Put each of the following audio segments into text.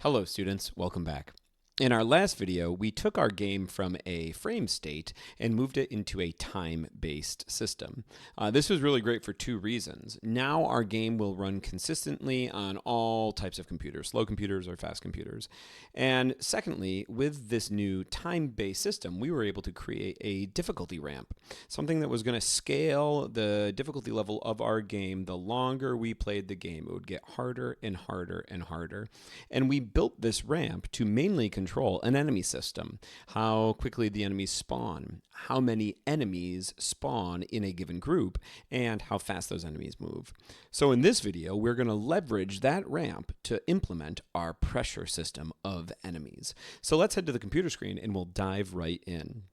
Hello students, welcome back. In our last video, we took our game from a frame state and moved it into a time-based system. This was really great for two reasons. Now our game will run consistently on all types of computers, slow computers or fast computers. And secondly, with this new time-based system, we were able to create a difficulty ramp, something that was going to scale the difficulty level of our game. The longer we played the game, it would get harder and harder and harder. And we built this ramp to mainly control an enemy system, how quickly the enemies spawn, how many enemies spawn in a given group, and how fast those enemies move. So in this video, we're going to leverage that ramp to implement our pressure system of enemies. So let's head to the computer screen and we'll dive right in.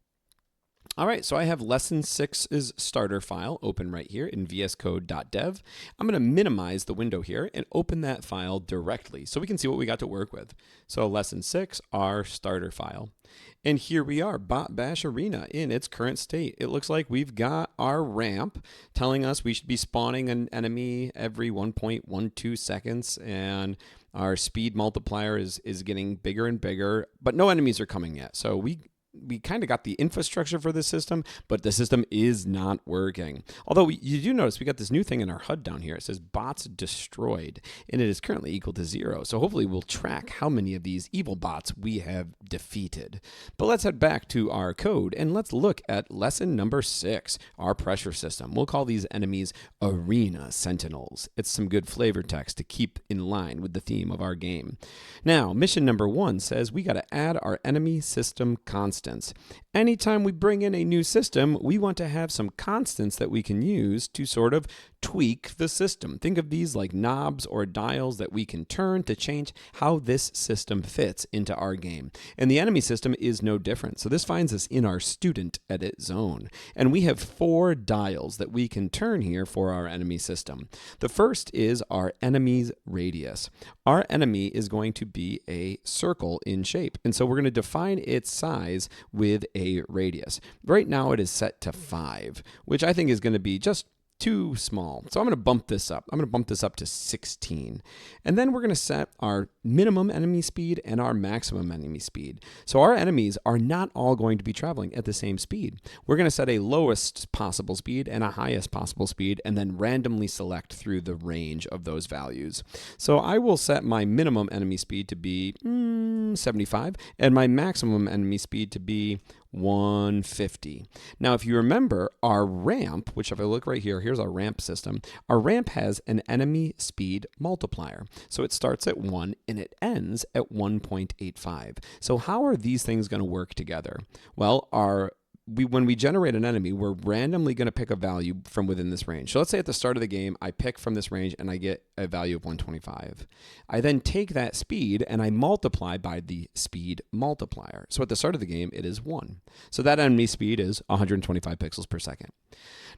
All right, so I have lesson 6's starter file open right here in vscode.dev. I'm going to minimize the window here and open that file directly so we can see what we got to work with. So lesson 6, our starter file. And here we are, Bot Bash Arena in its current state. It looks like we've got our ramp telling us we should be spawning an enemy every 1.12 seconds, and our speed multiplier is getting bigger and bigger, but no enemies are coming yet. So we kind of got the infrastructure for this system, but the system is not working. Although you do notice we got this new thing in our HUD down here. It says bots destroyed, and it is currently equal to 0. So hopefully we'll track how many of these evil bots we have defeated. But let's head back to our code and let's look at lesson number 6, our pressure system. We'll call these enemies arena sentinels. It's some good flavor text to keep in line with the theme of our game. Now, mission number 1 says we got to add our enemy system constant. Anytime we bring in a new system, we want to have some constants that we can use to sort of tweak the system. Think of these like knobs or dials that we can turn to change how this system fits into our game. And the enemy system is no different. So this finds us in our student edit zone. And we have 4 dials that we can turn here for our enemy system. The first is our enemy's radius. Our enemy is going to be a circle in shape. And so we're going to define its size with a radius. Right now it is set to 5, which I think is going to be just too small. So I'm going to bump this up. I'm going to bump this up to 16. And then we're going to set our minimum enemy speed and our maximum enemy speed. So our enemies are not all going to be traveling at the same speed. We're going to set a lowest possible speed and a highest possible speed and then randomly select through the range of those values. So I will set my minimum enemy speed to be 75 and my maximum enemy speed to be 150. Now, if you remember our ramp, which if I look right here, here's our ramp system. Our ramp has an enemy speed multiplier. So it starts at 1 and it ends at 1.85. So how are these things going to work together? Well, when we generate an enemy, we're randomly going to pick a value from within this range. So let's say at the start of the game, I pick from this range and I get a value of 125. I then take that speed and I multiply by the speed multiplier. So at the start of the game, it is 1. So that enemy speed is 125 pixels per second.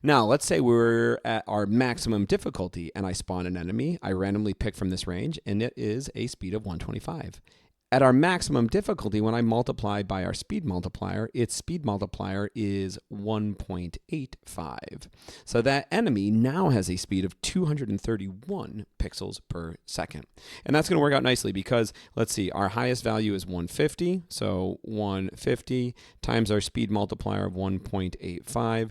Now, let's say we're at our maximum difficulty and I spawn an enemy. I randomly pick from this range and it is a speed of 125. At our maximum difficulty, when I multiply by our speed multiplier, its speed multiplier is 1.85. So that enemy now has a speed of 231 pixels per second. And that's going to work out nicely because, let's see, our highest value is 150. So 150 times our speed multiplier of 1.85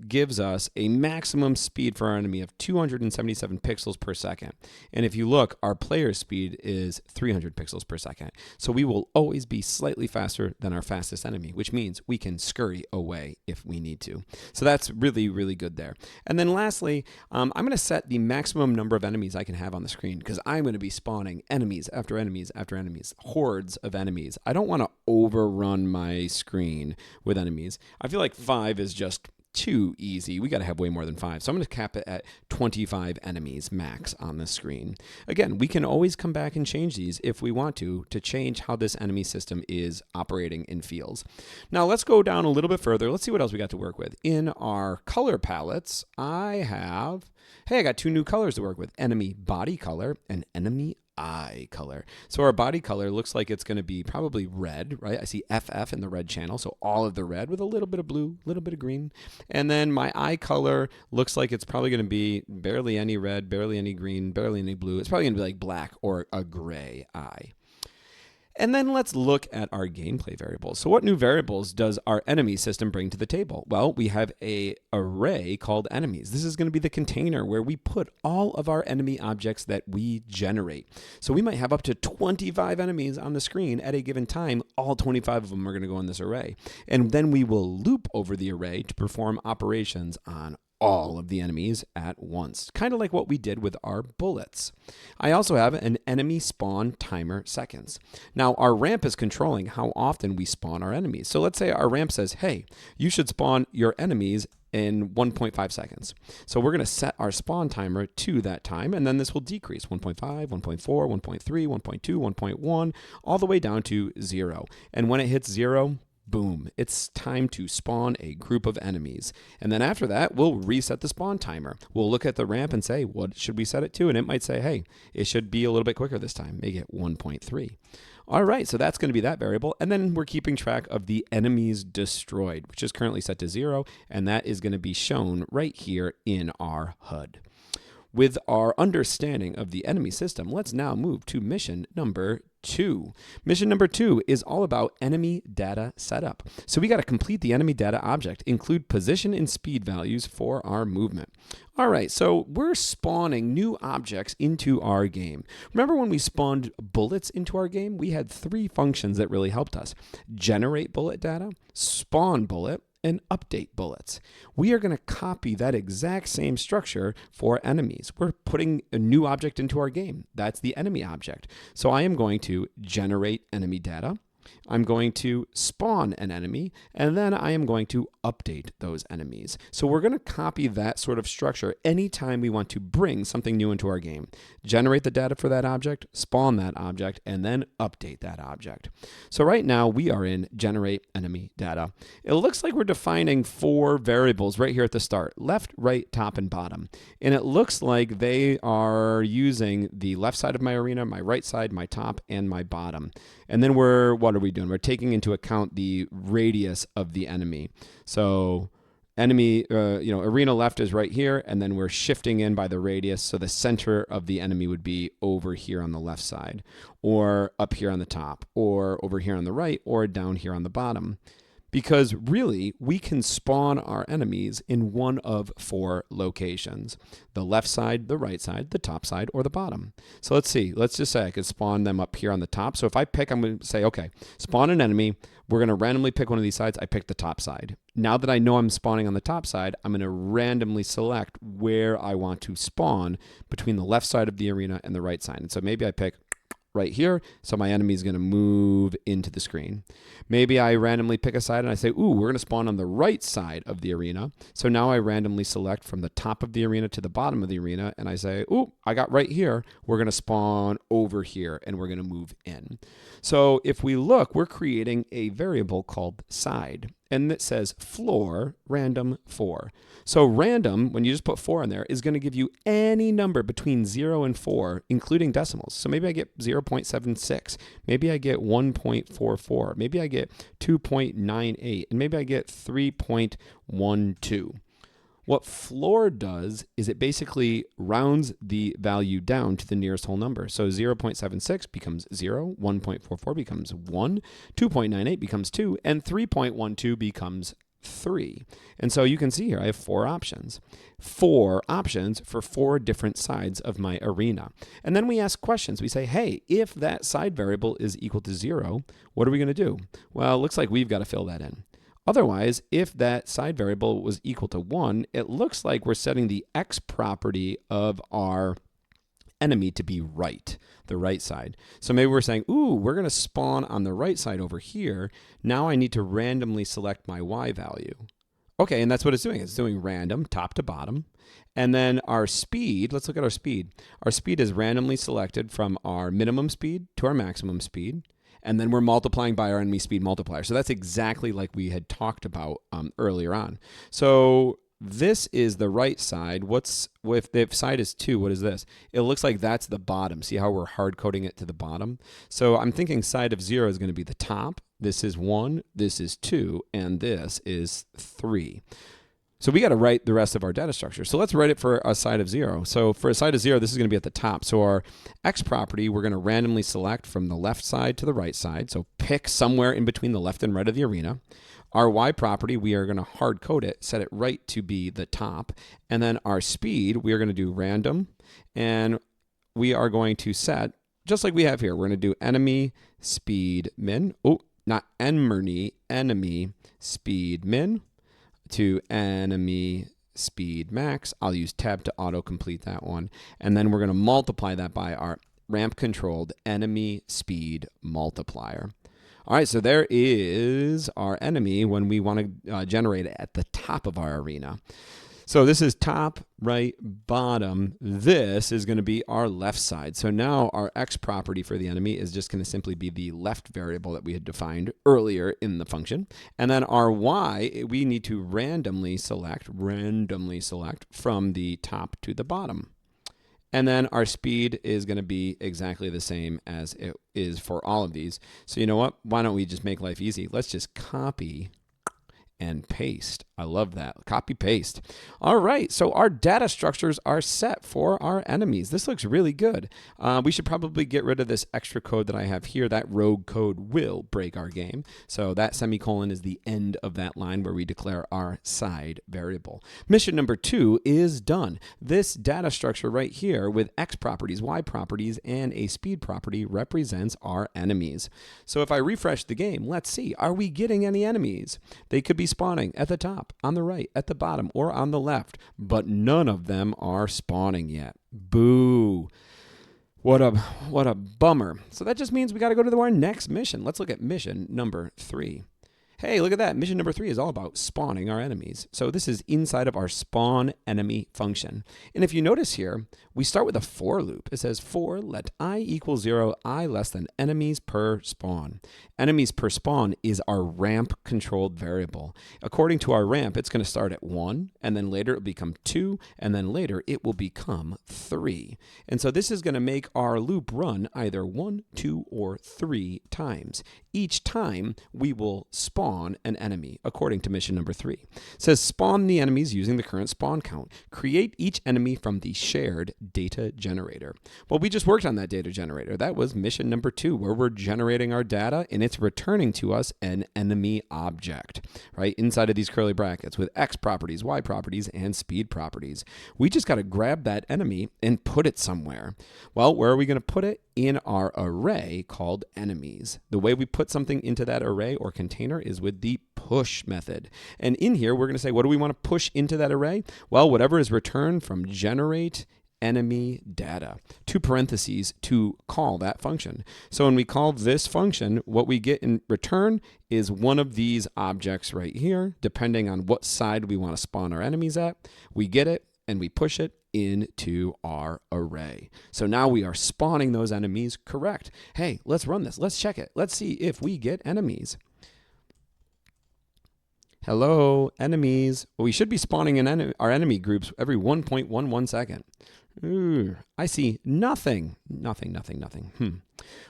gives us a maximum speed for our enemy of 277 pixels per second. And if you look, our player speed is 300 pixels per second. So we will always be slightly faster than our fastest enemy, which means we can scurry away if we need to. So that's really, really good there. And then lastly, I'm going to set the maximum number of enemies I can have on the screen because I'm going to be spawning enemies after enemies after enemies, hordes of enemies. I don't want to overrun my screen with enemies. I feel like 5 is just too easy. We got to have way more than 5. So I'm going to cap it at 25 enemies max on the screen. Again, we can always come back and change these if we want to change how this enemy system is operating and feels. Now let's go down a little bit further. Let's see what else we got to work with. In our color palettes, I got 2 new colors to work with. Enemy body color and enemy eye color. So our body color looks like it's going to be probably red, right? I see FF in the red channel, so all of the red with a little bit of blue, a little bit of green. And then my eye color looks like it's probably going to be barely any red, barely any green, barely any blue. It's probably going to be like black or a gray eye. And then let's look at our gameplay variables. So what new variables does our enemy system bring to the table? Well, we have an array called enemies. This is going to be the container where we put all of our enemy objects that we generate. So we might have up to 25 enemies on the screen at a given time. All 25 of them are going to go in this array. And then we will loop over the array to perform operations on all of the enemies at once, kind of like what we did with our bullets. I also have an enemy spawn timer seconds. Now, our ramp is controlling how often we spawn our enemies. So let's say our ramp says, hey, you should spawn your enemies in 1.5 seconds. So we're going to set our spawn timer to that time, and then this will decrease 1.5, 1.4, 1.3, 1.2, 1.1, all the way down to 0. And when it hits 0, boom, it's time to spawn a group of enemies. And then after that, we'll reset the spawn timer. We'll look at the ramp and say, what should we set it to? And it might say, hey, it should be a little bit quicker this time, make it 1.3. All right, so that's going to be that variable. And then we're keeping track of the enemies destroyed, which is currently set to 0. And that is going to be shown right here in our HUD. With our understanding of the enemy system, let's now move to mission number 2. Mission number 2 is all about enemy data setup. So we got to complete the enemy data object, include position and speed values for our movement. All right, so we're spawning new objects into our game. Remember when we spawned bullets into our game? We had 3 functions that really helped us: generate bullet data, spawn bullet, and update bullets. We are going to copy that exact same structure for enemies. We're putting a new object into our game. That's the enemy object. So I am going to generate enemy data. I'm going to spawn an enemy, and then I am going to update those enemies. So we're going to copy that sort of structure anytime we want to bring something new into our game. Generate the data for that object, spawn that object, and then update that object. So right now we are in generate enemy data. It looks like we're defining 4 variables right here at the start: left, right, top, and bottom. And it looks like they are using the left side of my arena, my right side, my top, and my bottom. And then what are we doing? We're taking into account the radius of the enemy. So enemy, arena left is right here, and then we're shifting in by the radius. So the center of the enemy would be over here on the left side, or up here on the top, or over here on the right, or down here on the bottom. Because really, we can spawn our enemies in one of 4 locations: the left side, the right side, the top side, or the bottom. So let's see. Let's just say I could spawn them up here on the top. So if I pick, I'm going to say, okay, spawn an enemy. We're going to randomly pick one of these sides. I pick the top side. Now that I know I'm spawning on the top side, I'm going to randomly select where I want to spawn between the left side of the arena and the right side. And so maybe I pick right here, so my enemy is going to move into the screen. Maybe I randomly pick a side and I say, ooh, we're going to spawn on the right side of the arena. So now I randomly select from the top of the arena to the bottom of the arena, and I say, ooh, I got right here. We're going to spawn over here, and we're going to move in. So if we look, we're creating a variable called side, and it says floor random 4. So random, when you just put 4 in there, is going to give you any number between 0 and 4, including decimals. So maybe I get 0.76. Maybe I get 1.44. Maybe I get 2.98. And maybe I get 3.12. What floor does is it basically rounds the value down to the nearest whole number. So 0.76 becomes 0, 1.44 becomes 1, 2.98 becomes 2, and 3.12 becomes 3. And so you can see here I have 4 options. 4 options for 4 different sides of my arena. And then we ask questions. We say, hey, if that side variable is equal to 0, what are we going to do? Well, it looks like we've got to fill that in. Otherwise, if that side variable was equal to 1, it looks like we're setting the x property of our enemy to be right, the right side. So maybe we're saying, ooh, we're going to spawn on the right side over here. Now I need to randomly select my y value. Okay, and that's what it's doing. It's doing random, top to bottom. And then our speed, let's look at our speed. Our speed is randomly selected from our minimum speed to our maximum speed. And then we're multiplying by our enemy speed multiplier. So that's exactly like we had talked about earlier on. So this is the right side. If side is 2, what is this? It looks like that's the bottom. See how we're hard coding it to the bottom? So I'm thinking side of 0 is going to be the top. This is 1, this is 2, and this is 3. So we got to write the rest of our data structure. So let's write it for a side of 0. So for a side of 0, this is going to be at the top. So our X property, we're going to randomly select from the left side to the right side. So pick somewhere in between the left and right of the arena. Our Y property, we are going to hard code it, set it right to be the top. And then our speed, we are going to do random. And we are going to set, just like we have here, we're going to do enemy speed min. Oh, not enemy speed min to enemy speed max. I'll use tab to auto-complete that one. And then we're going to multiply that by our ramp-controlled enemy speed multiplier. All right, so there is our enemy when we want to generate it at the top of our arena. So this is top, right, bottom. This is going to be our left side. So now our X property for the enemy is just going to simply be the left variable that we had defined earlier in the function. And then our Y, we need to randomly select from the top to the bottom. And then our speed is going to be exactly the same as it is for all of these. So you know what? Why don't we just make life easy? Let's just copy and paste. I love that. Copy, paste. All right, so our data structures are set for our enemies. This looks really good. We should probably get rid of this extra code that I have here. That rogue code will break our game. So that semicolon is the end of that line where we declare our side variable. Mission number 2 is done. This data structure right here with X properties, Y properties, and a speed property represents our enemies. So if I refresh the game, let's see, are we getting any enemies? They could be spawning at the top, on the right, at the bottom, or on the left, but none of them are spawning yet. Boo. What a bummer. So that just means we got to go to our next mission. Let's look at mission number 3. Hey, look at that. Mission number 3 is all about spawning our enemies. So this is inside of our spawn enemy function. And if you notice here, we start with a for loop. It says for let I equal 0, I less than enemies per spawn. Enemies per spawn is our ramp controlled variable. According to our ramp, it's going to start at 1, and then later it'll become 2, and then later it will become 3. And so this is going to make our loop run either 1, 2, or 3 times. Each time we will spawn an enemy according to mission number 3. It says spawn the enemies using the current spawn count. Create each enemy from the shared data generator. Well, we just worked on that data generator. That was mission number 2, where we're generating our data and it's returning to us an enemy object, right? Inside of these curly brackets with X properties, Y properties, and speed properties. We just got to grab that enemy and put it somewhere. Well, where are we going to put it? In our array called enemies. The way we put something into that array or container is with the push method. And in here, we're going to say, what do we want to push into that array? Well, whatever is returned from generate enemy data, 2 parentheses to call that function. So when we call this function, what we get in return is one of these objects right here, depending on what side we want to spawn our enemies at. We get it and we push it into our array. So now we are spawning those enemies correct. Hey, let's run this. Let's check it. Let's see if we get enemies. Hello, enemies. Well, we should be spawning in our enemy groups every 1.11 second. Ooh, I see nothing. Nothing.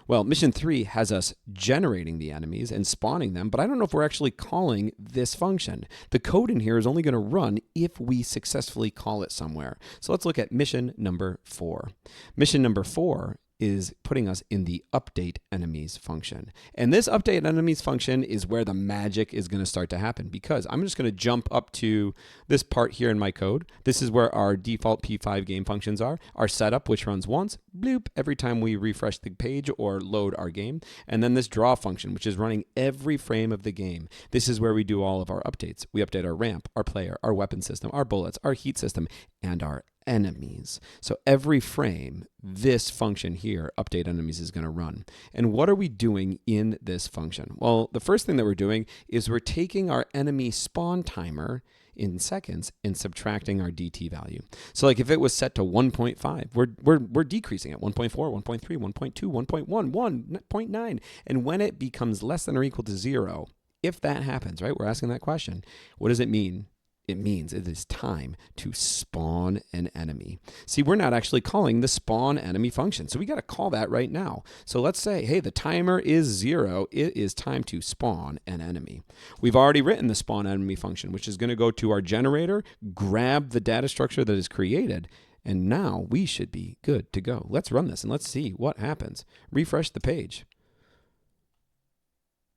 Well, mission 3 has us generating the enemies and spawning them, but I don't know if we're actually calling this function. The code in here is only going to run if we successfully call it somewhere. So let's look at mission number 4. Mission number 4 is putting us in the update enemies function. And this update enemies function is where the magic is going to start to happen, because I'm just going to jump up to this part here in my code. This is where our default P5 game functions are. Our setup, which runs once, bloop, every time we refresh the page or load our game. And then this draw function, which is running every frame of the game. This is where we do all of our updates. We update our ramp, our player, our weapon system, our bullets, our heat system, and our enemies. So every frame, this function here, update enemies, is going to run. And what are we doing in this function? Well, the first thing that we're doing is we're taking our enemy spawn timer in seconds and subtracting our DT value. So like if it was set to 1.5, we're decreasing it, 1.4, 1.3, 1.2, 1.1, 1.9. And when it becomes less than or equal to 0, if that happens, right, we're asking that question, what does it mean? It means it is time to spawn an enemy. See, we're not actually calling the spawn enemy function, so we got to call that right now. So let's say, hey, the timer is 0. It is time to spawn an enemy. We've already written the spawn enemy function, which is going to go to our generator, grab the data structure that is created, and now we should be good to go. Let's run this and let's see what happens. Refresh the page.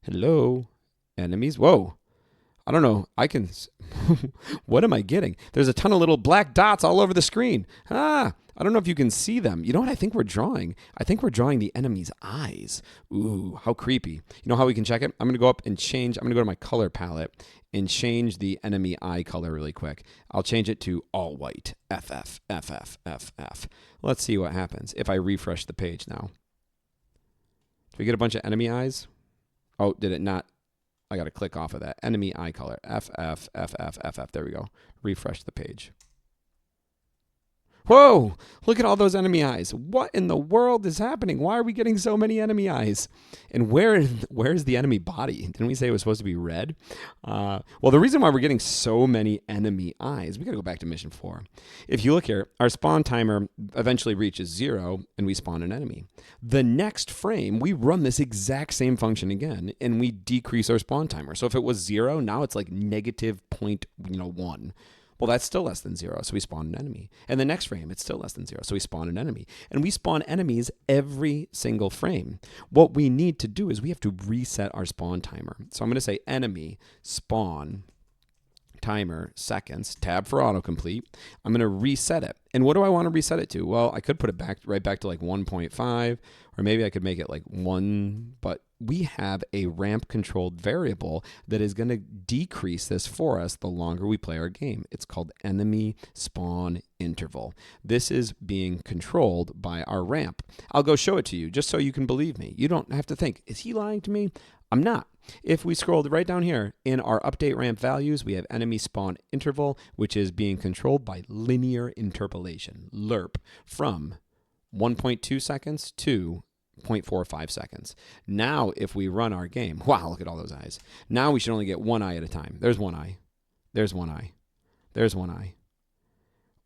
Hello, enemies. Whoa. I don't know. I can. What am I getting? There's a ton of little black dots all over the screen. I don't know if you can see them. You know what I think we're drawing? I think we're drawing the enemy's eyes. Ooh, how creepy. You know how we can check it? I'm going to go up and change. I'm going to go to my color palette and change the enemy eye color really quick. I'll change it to all white. FF, FF, FF. Let's see what happens if I refresh the page now. Do we get a bunch of enemy eyes? Oh, did it not? I got to click off of that. Enemy eye color. FF, FF, FF. There we go. Refresh the page. Whoa! Look at all those enemy eyes. What in the world is happening? Why are we getting so many enemy eyes? And where is the enemy body? Didn't we say it was supposed to be red? Well, the reason why we're getting so many enemy eyes, we got to go back to mission 4. If you look here, our spawn timer eventually reaches 0 and we spawn an enemy. The next frame, we run this exact same function again and we decrease our spawn timer. So if it was 0, now it's like negative 0.1. Well, that's still less than 0, so we spawn an enemy. And the next frame, it's still less than 0, so we spawn an enemy. And we spawn enemies every single frame. What we need to do is we have to reset our spawn timer. So I'm going to say enemy spawn timer seconds, tab for autocomplete. I'm going to reset it. And what do I want to reset it to? Well, I could put it right back to like 1.5, or maybe I could make it like 1, but we have a ramp controlled variable that is going to decrease this for us the longer we play our game. It's called enemy spawn interval. This is being controlled by our ramp. I'll go show it to you just so you can believe me. You don't have to think, is he lying to me? I'm not. If we scroll right down here in our update ramp values, we have enemy spawn interval, which is being controlled by linear interpolation, LIRP, from 1.2 seconds to 0.45 seconds. Now, if we run our game, wow, look at all those eyes. Now we should only get one eye at a time. There's one eye. There's one eye. There's one eye.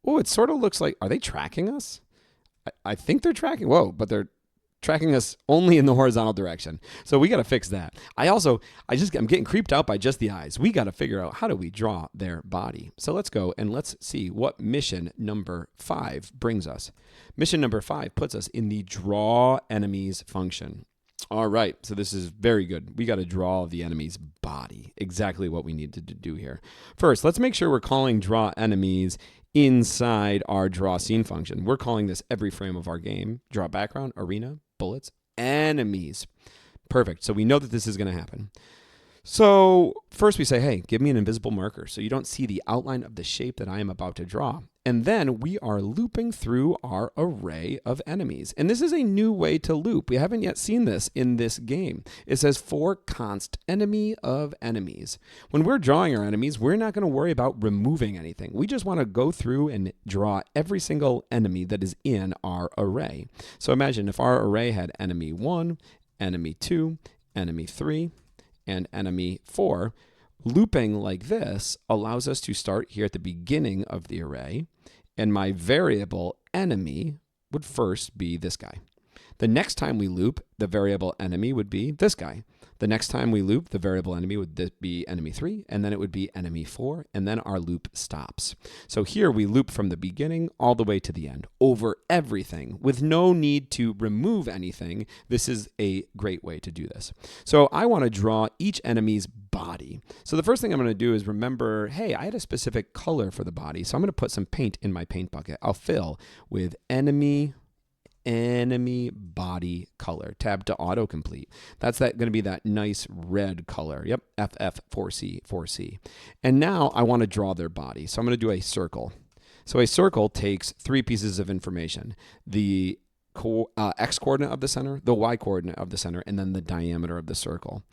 Oh, it sort of looks like, are they tracking us? I think they're tracking. Whoa, but they're tracking us only in the horizontal direction. So we got to fix that. I'm getting creeped out by just the eyes. We got to figure out how do we draw their body. So let's go and let's see what mission number 5 brings us. Mission number 5 puts us in the draw enemies function. All right, so this is very good. We got to draw the enemy's body. Exactly what we needed to do here. First, let's make sure we're calling draw enemies inside our draw scene function. We're calling this every frame of our game. Draw background, arena, bullets, enemies. Perfect. So we know that this is going to happen. So first we say, hey, give me an invisible marker so you don't see the outline of the shape that I am about to draw. And then we are looping through our array of enemies. And this is a new way to loop. We haven't yet seen this in this game. It says for const enemy of enemies. When we're drawing our enemies, we're not going to worry about removing anything. We just want to go through and draw every single enemy that is in our array. So imagine if our array had enemy 1, enemy 2, enemy 3, and enemy 4. Looping like this allows us to start here at the beginning of the array, and my variable enemy would first be this guy. The next time we loop, the variable enemy would be this guy. The next time we loop, the variable enemy would be enemy 3, and then it would be enemy 4, and then our loop stops. So here we loop from the beginning all the way to the end, over everything, with no need to remove anything. This is a great way to do this. So I want to draw each enemy's body. So the first thing I'm going to do is remember, hey, I had a specific color for the body, so I'm going to put some paint in my paint bucket. I'll fill with enemy body color. Tab to autocomplete. That's going to be that nice red color. Yep, FF4C. And now I want to draw their body. So I'm going to do a circle. So a circle takes 3 pieces of information. The X coordinate of the center, the Y coordinate of the center, and then the diameter of the circle.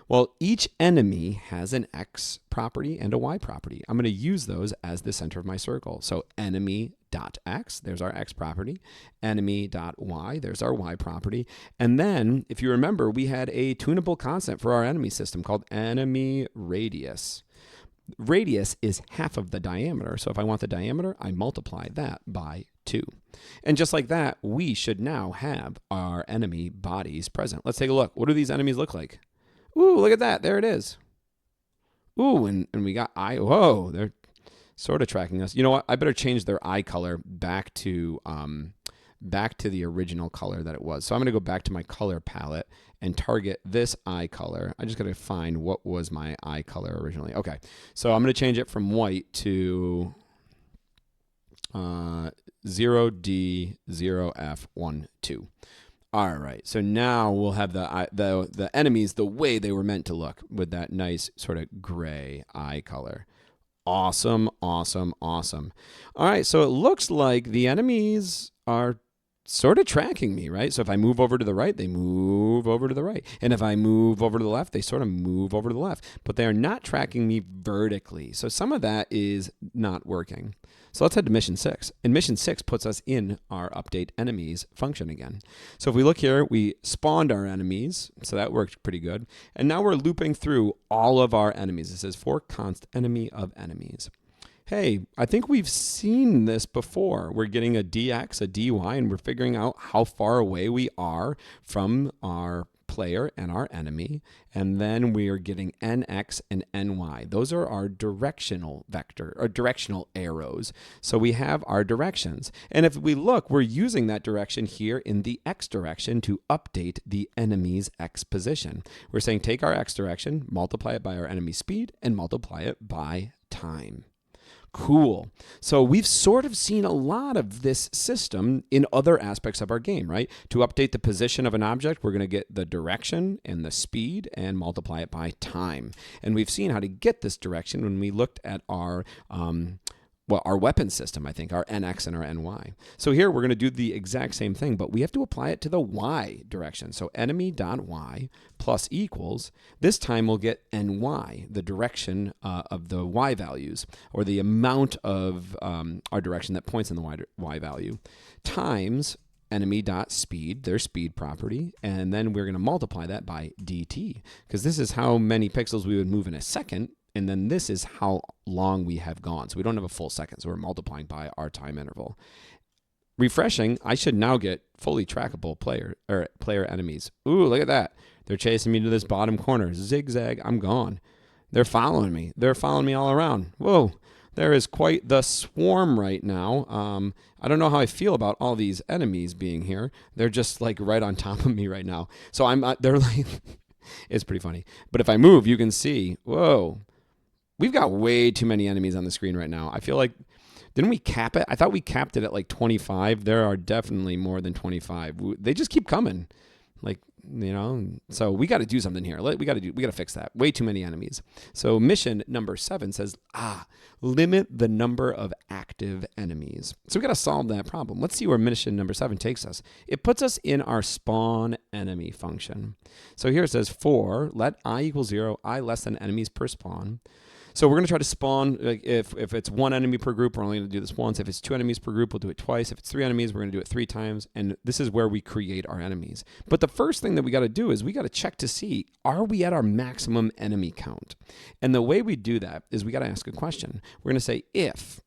Well, each enemy has an X property and a Y property. I'm going to use those as the center of my circle. So enemy.x, there's our X property. Enemy.y, there's our Y property. And then, if you remember, we had a tunable constant for our enemy system called enemy radius. radius is half of the diameter. So if I want the diameter, I multiply that by 2. And just like that, we should now have our enemy bodies present. Let's take a look. What do these enemies look like? Ooh, look at that. There it is. Ooh, and we got eye. Whoa, they're sort of tracking us. You know what? I better change their eye color back to the original color that it was. So I'm going to go back to my color palette and target this eye color. I just got to find what was my eye color originally. Okay, so I'm going to change it from white to 0D0F12. All right, so now we'll have the enemies the way they were meant to look with that nice sort of gray eye color. Awesome, awesome, awesome. All right, so it looks like the enemies are sort of tracking me, right? So if I move over to the right, they move over to the right. And if I move over to the left, they sort of move over to the left. But they are not tracking me vertically. So some of that is not working. So let's head to mission 6. And mission 6 puts us in our update enemies function again. So if we look here, we spawned our enemies. So that worked pretty good. And now we're looping through all of our enemies. It says for const enemy of enemies. Hey, I think we've seen this before. We're getting a dx, a dy, and we're figuring out how far away we are from our player and our enemy. And then we are getting nx and ny. Those are our directional vector or directional arrows. So we have our directions. And if we look, we're using that direction here in the x direction to update the enemy's x position. We're saying take our x direction, multiply it by our enemy speed, and multiply it by time. Cool. So we've sort of seen a lot of this system in other aspects of our game, right? To update the position of an object, we're going to get the direction and the speed and multiply it by time. And we've seen how to get this direction when we looked at our our weapon system, I think, our NX and our NY. So here we're going to do the exact same thing, but we have to apply it to the Y direction. So enemy.y plus equals, this time we'll get NY, the direction of the Y values, or the amount of our direction that points in the Y value, times enemy.speed, their speed property, and then we're going to multiply that by dt, because this is how many pixels we would move in a second. And then this is how long we have gone. So we don't have a full second. So we're multiplying by our time interval. Refreshing, I should now get fully trackable player enemies. Ooh, look at that. They're chasing me to this bottom corner. Zigzag, I'm gone. They're following me. They're following me all around. Whoa, there is quite the swarm right now. I don't know how I feel about all these enemies being here. They're just like right on top of me right now. So they're like, it's pretty funny. But if I move, you can see, whoa. We've got way too many enemies on the screen right now. I feel like, didn't we cap it? I thought we capped it at like 25. There are definitely more than 25. They just keep coming. Like, you know, so we got to do something here. We got to fix that. Way too many enemies. So mission number 7 says, limit the number of active enemies. So we got to solve that problem. Let's see where mission number 7 takes us. It puts us in our spawn enemy function. So here it says for let I equal 0, I less than enemies per spawn. So we're going to try to spawn, like if it's 1 enemy per group, we're only going to do this once. If it's 2 enemies per group, we'll do it twice. If it's 3 enemies, we're going to do it 3 times. And this is where we create our enemies. But the first thing that we got to do is we got to check to see, are we at our maximum enemy count? And the way we do that is we got to ask a question. We're going to say if,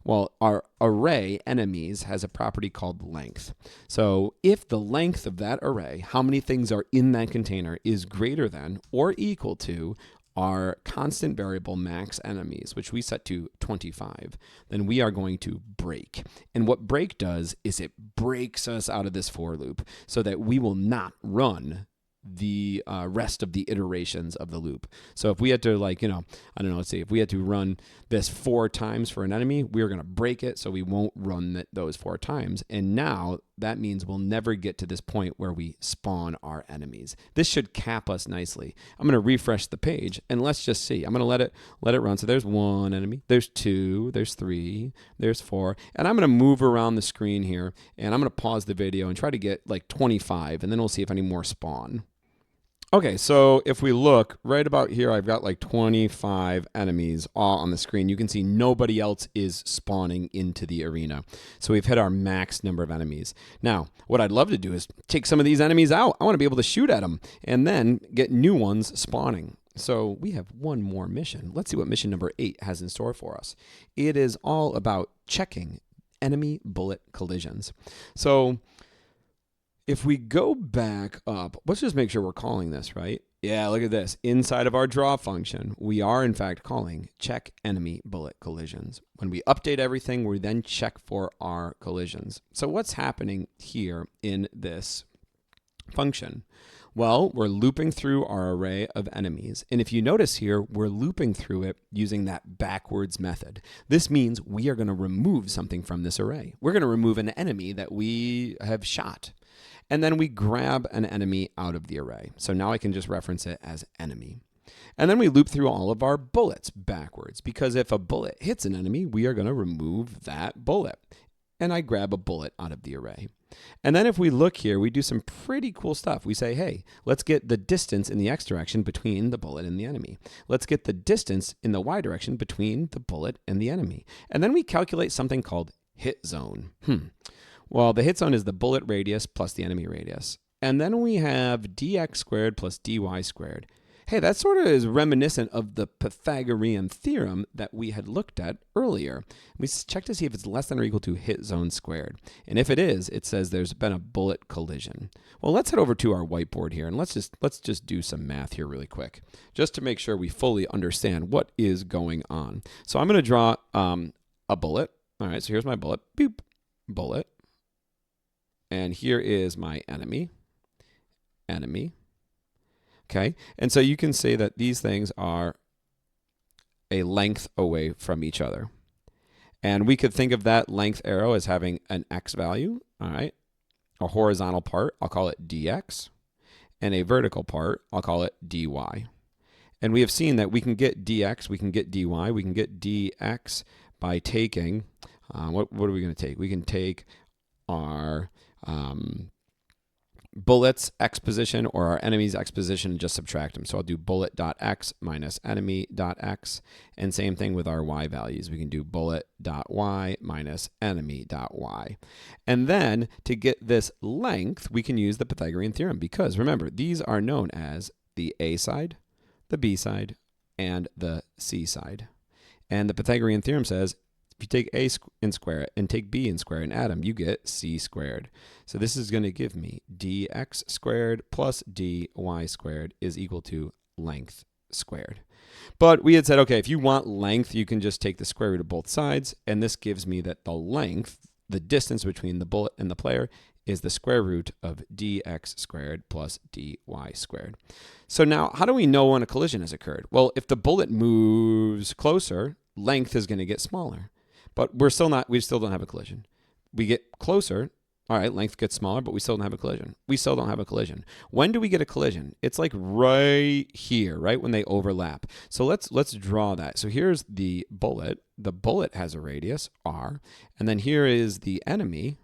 well, our array enemies has a property called length. So if the length of that array, how many things are in that container, is greater than or equal to our constant variable max enemies, which we set to 25, then we are going to break. And what break does is it breaks us out of this for loop so that we will not run the rest of the iterations of the loop. So if we had to, like, let's see, if we had to run this 4 times for an enemy, we're going to break it so we won't run those 4 times. And now that means we'll never get to this point where we spawn our enemies. This should cap us nicely. I'm going to refresh the page and let's just see. I'm going to let it run. So there's 1 enemy, there's 2, there's 3, there's 4. And I'm going to move around the screen here and I'm going to pause the video and try to get like 25 and then we'll see if any more spawn. Okay, so if we look right about here, I've got like 25 enemies all on the screen. You can see nobody else is spawning into the arena. So we've hit our max number of enemies. Now, what I'd love to do is take some of these enemies out. I want to be able to shoot at them and then get new ones spawning. So we have one more mission. Let's see what mission number 8 has in store for us. It is all about checking enemy bullet collisions. So if we go back up, let's just make sure we're calling this right. Yeah, look at this. Inside of our draw function, we are in fact calling check enemy bullet collisions. When we update everything, we then check for our collisions. So what's happening here in this function? Well, we're looping through our array of enemies. And if you notice here, we're looping through it using that backwards method. This means we are going to remove something from this array. We're going to remove an enemy that we have shot. And then we grab an enemy out of the array. So now I can just reference it as enemy. And then we loop through all of our bullets backwards, because if a bullet hits an enemy, we are going to remove that bullet. And I grab a bullet out of the array. And then if we look here, we do some pretty cool stuff. We say, hey, let's get the distance in the x direction between the bullet and the enemy. Let's get the distance in the y direction between the bullet and the enemy. And then we calculate something called hit zone. Well, the hit zone is the bullet radius plus the enemy radius. And then we have dx squared plus dy squared. Hey, that sort of is reminiscent of the Pythagorean theorem that we had looked at earlier. We check to see if it's less than or equal to hit zone squared. And if it is, it says there's been a bullet collision. Well, let's head over to our whiteboard here, and let's just do some math here really quick, just to make sure we fully understand what is going on. So I'm going to draw a bullet. All right, so here's my bullet. Boop, bullet. And here is my enemy. Enemy. Okay, and so you can say that these things are a length away from each other. And we could think of that length arrow as having an x value, all right? A horizontal part, I'll call it dx, and a vertical part, I'll call it dy. And we have seen that we can get dx, we can get dy, we can get dx by taking, what are we going to take? We can take our bullet's x position or our enemy's x position and just subtract them. So I'll do bullet.x minus enemy.x, and same thing with our y values. We can do bullet.y minus enemy.y. And then to get this length, we can use the Pythagorean theorem, because remember, these are known as the a side, the b side, and the c side. And the Pythagorean theorem says, if you take a and square it and take b and square it and add them, you get c squared. So this is going to give me dx squared plus dy squared is equal to length squared. But we had said, okay, if you want length, you can just take the square root of both sides. And this gives me that the length, the distance between the bullet and the player, is the square root of dx squared plus dy squared. So now, how do we know when a collision has occurred? Well, if the bullet moves closer, length is going to get smaller. But we still don't have a collision. We get closer, all right, length gets smaller, but we still don't have a collision. We still don't have a collision. When do we get a collision? It's like right here, right when they overlap. So let's draw that. So here's the bullet. The bullet has a radius, r, and then here is the enemy,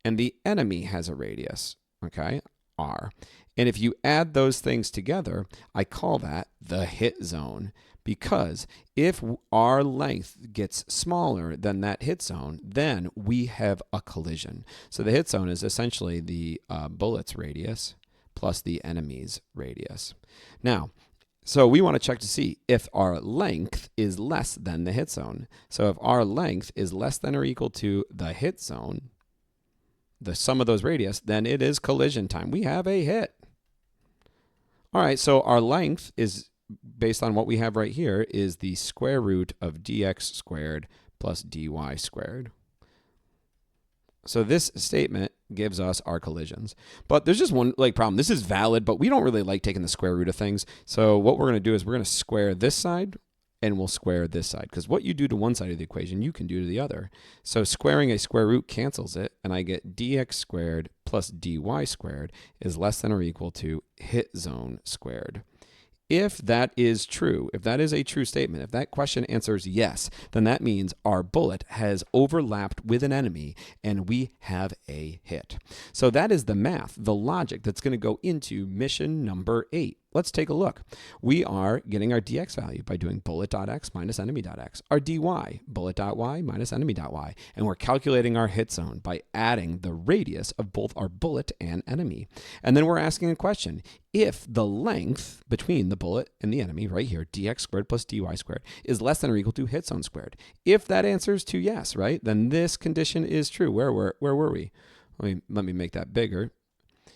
and the enemy has a radius, okay, r. And if you add those things together, I call that the hit zone. Because if our length gets smaller than that hit zone, then we have a collision. So the hit zone is essentially the bullet's radius plus the enemy's radius. Now, so we want to check to see if our length is less than the hit zone. So if our length is less than or equal to the hit zone, the sum of those radius, then it is collision time. We have a hit. All right, so our length is, based on what we have right here, is the square root of dx squared plus dy squared. So this statement gives us our collisions. But there's just one problem. This is valid, but we don't really like taking the square root of things. So what we're going to do is we're going to square this side, and we'll square this side. Because what you do to one side of the equation, you can do to the other. So squaring a square root cancels it, and I get dx squared plus dy squared is less than or equal to hit zone squared. If that is true, if that is a true statement, if that question answers yes, then that means our bullet has overlapped with an enemy and we have a hit. So that is the math, the logic that's going to go into mission number 8. let's take a look. We are getting our dx value by doing bullet.x minus enemy.x, our dy, bullet.y minus enemy.y, and we're calculating our hit zone by adding the radius of both our bullet and enemy. And then we're asking a question. If the length between the bullet and the enemy, right here, dx squared plus dy squared, is less than or equal to hit zone squared. If that answers to yes, right, then this condition is true. Where were we? Let me make that bigger.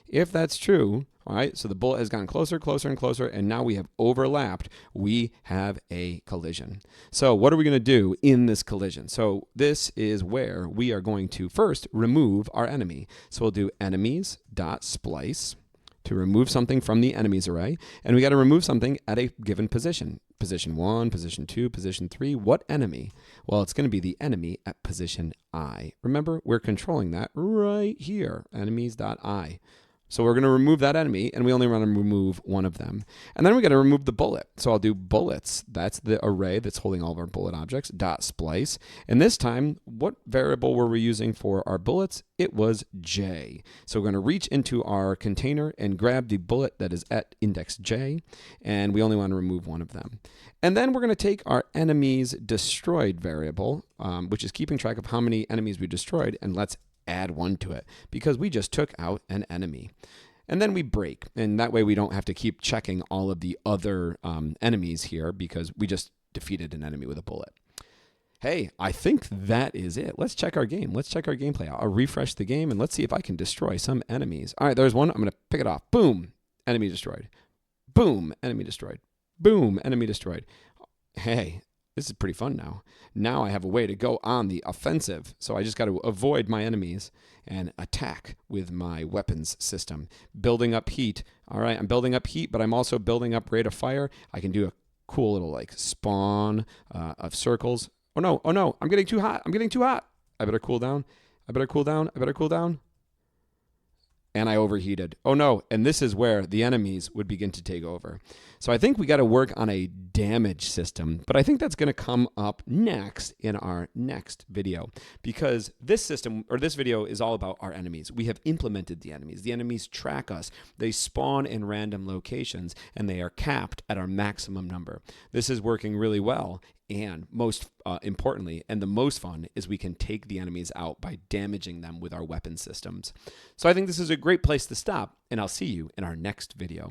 If that's true, all right, so the bullet has gotten closer, closer, and closer, and now we have overlapped. We have a collision. So what are we going to do in this collision? So this is where we are going to first remove our enemy. So we'll do enemies.splice to remove something from the enemies array, and we got to remove something at a given position. Position 1, position 2, position 3. What enemy? Well, it's going to be the enemy at position I. Remember, we're controlling that right here, enemies.I. So we're going to remove that enemy, and we only want to remove one of them. And then we got to remove the bullet. So I'll do bullets. That's the array that's holding all of our bullet objects, dot splice. And this time, what variable were we using for our bullets? It was J. So we're going to reach into our container and grab the bullet that is at index J, and we only want to remove one of them. And then we're going to take our enemies destroyed variable, which is keeping track of how many enemies we destroyed, and let's add one to it because we just took out an enemy. And then we break, and that way we don't have to keep checking all of the other enemies here because we just defeated an enemy with a bullet. Hey, I think that is it. Let's check our game. Let's check our gameplay out. I'll refresh the game and let's see if I can destroy some enemies. All right, there's one. I'm going to pick it off. Boom, enemy destroyed. Boom, enemy destroyed. Boom, enemy destroyed. Hey, this is pretty fun now. Now I have a way to go on the offensive. So I just got to avoid my enemies and attack with my weapons system. Building up heat. All right, I'm building up heat, but I'm also building up rate of fire. I can do a cool little like spawn of circles. Oh no, I'm getting too hot. I'm getting too hot. I better cool down. I better cool down. I better cool down. And I overheated. Oh no, and this is where the enemies would begin to take over. So I think we got to work on a damage system, but I think that's going to come up next in our next video because this system or this video is all about our enemies. We have implemented the enemies. The enemies track us. They spawn in random locations and they are capped at our maximum number. This is working really well. And most importantly, and the most fun, is we can take the enemies out by damaging them with our weapon systems. So I think this is a great place to stop, and I'll see you in our next video.